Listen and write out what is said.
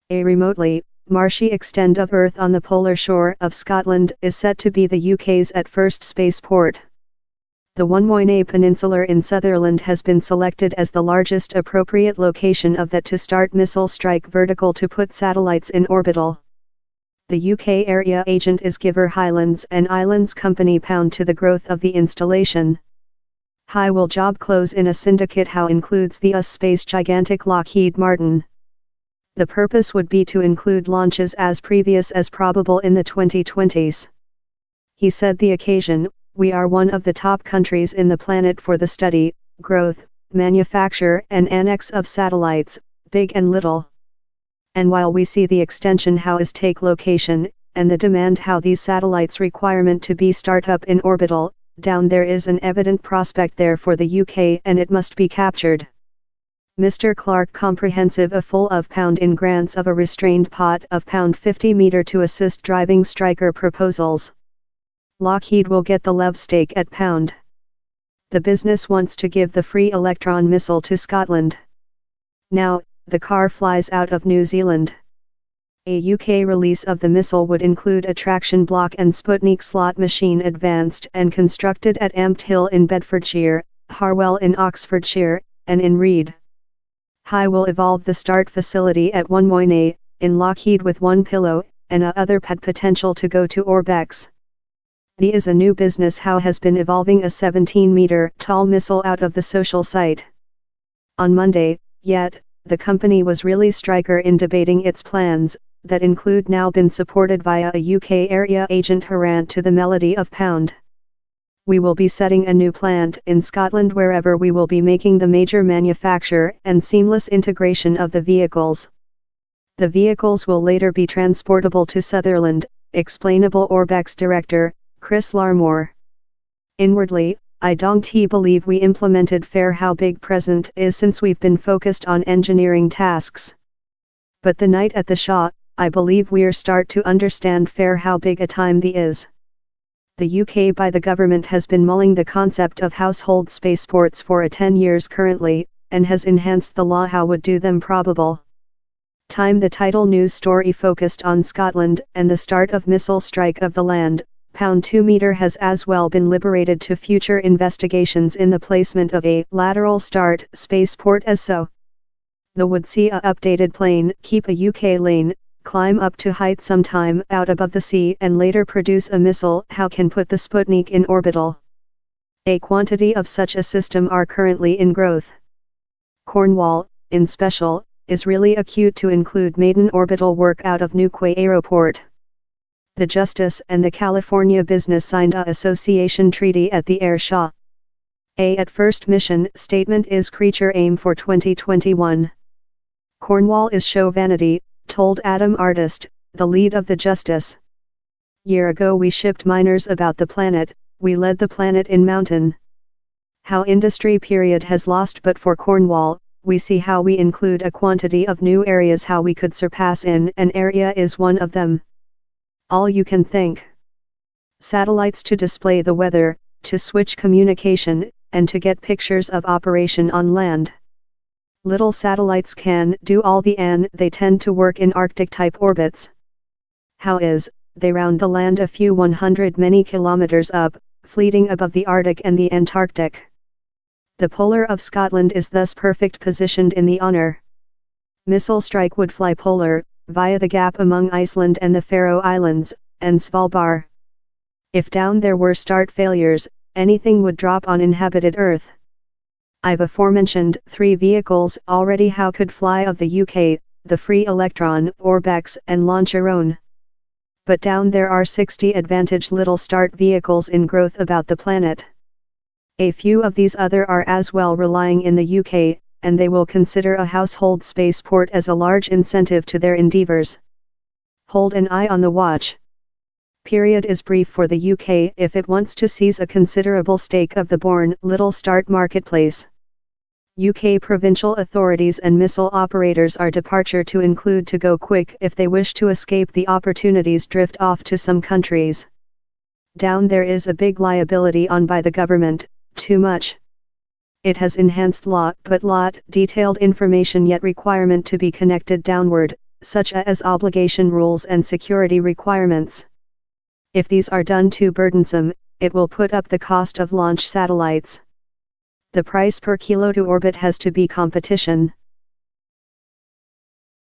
A remotely marshy extent of Earth on the polar shore of Scotland is set to be the UK's at first spaceport. The One Peninsula in Sutherland has been selected as the largest appropriate location of that to start missile strike vertical to put satellites in orbital. The UK area agent is Giver Highlands and Islands Company pound to the growth of the installation. High will job close in a syndicate how includes the US space gigantic Lockheed Martin. The purpose would be to include launches as previous as probable in the 2020s. He said the occasion, we are one of the top countries in the planet for the study, growth, manufacture and annex of satellites, big and little. And while we see the extension how is take location, and the demand how these satellites requirement to be start up in orbital, down there is an evident prospect there for the UK and it must be captured. Mr. Clark comprehensive a full of pound in grants of a restrained pot of £50 meter to assist driving striker proposals. Lockheed will get the lev stake at pound. The business wants to give the free Electron missile to Scotland. Now, the car flies out of New Zealand. A UK release of the missile would include a traction block and Sputnik slot machine advanced and constructed at Amped Hill in Bedfordshire, Harwell in Oxfordshire, and in Reed. High will evolve the start facility at One Moine, in Lockheed with one pillow, and a other had potential to go to Orbex. The is a new business how has been evolving a 17-meter tall missile out of the social site. On Monday, yet, the company was really striker in debating its plans, that include now been supported via a UK area agent Harant to the melody of pound. We will be setting a new plant in Scotland wherever we will be making the major manufacture and seamless integration of the vehicles. The vehicles will later be transportable to Sutherland, explainable Orbex director, Chris Larmore. Inwardly, I don't believe we implemented fair how big present is since we've been focused on engineering tasks. But the night at the Shaw, I believe we're start to understand fair how big a time the is. The UK by the government has been mulling the concept of household spaceports for 10 years currently, and has enhanced the law how would do them probable. Time the title news story focused on Scotland and the start of missile strike of the land, £2 meter has as well been liberated to future investigations in the placement of a lateral start spaceport as so. The would see a updated plane keep a UK lane, climb up to height sometime out above the sea and later produce a missile how can put the Sputnik in orbital. A quantity of such a system are currently in growth. Cornwall, in special, is really acute to include maiden orbital work out of Newquay Aeroport. The Justice and the California Business signed a association treaty at the Air Show. At first mission statement is creature aim for 2021. Cornwall is show vanity, told Adam Artist, the lead of the Justice. Year ago we shipped miners about the planet, we led the planet in mountain. How industry period has lost but for Cornwall, we see how we include a quantity of new areas how we could surpass in an area is one of them. All you can think. Satellites to display the weather, to switch communication, and to get pictures of operation on land. Little satellites can do all the and they tend to work in Arctic type orbits. How is, they round the land a few 100 many kilometers up, fleeting above the Arctic and the Antarctic. The polar of Scotland is thus perfect positioned in the honor. Missile strike would fly polar, via the gap among Iceland and the Faroe Islands, and Svalbard. If down there were start failures, anything would drop on inhabited Earth. I've aforementioned 3 vehicles already how could fly of the UK, the Free Electron, Orbex and Launcheron. But down there are 60 advantage little start vehicles in growth about the planet. A few of these other are as well relying in the UK, and they will consider a household spaceport as a large incentive to their endeavours. Hold an eye on the watch. Period is brief for the UK if it wants to seize a considerable stake of the born little start marketplace. UK provincial authorities and missile operators are departure to include to go quick if they wish to escape the opportunities drift off to some countries. Down there is a big liability on by the government, too much. It has enhanced law but lot detailed information yet requirement to be connected downward, such as obligation rules and security requirements. If these are done too burdensome, it will put up the cost of launch satellites. The price per kilo to orbit has to be competition.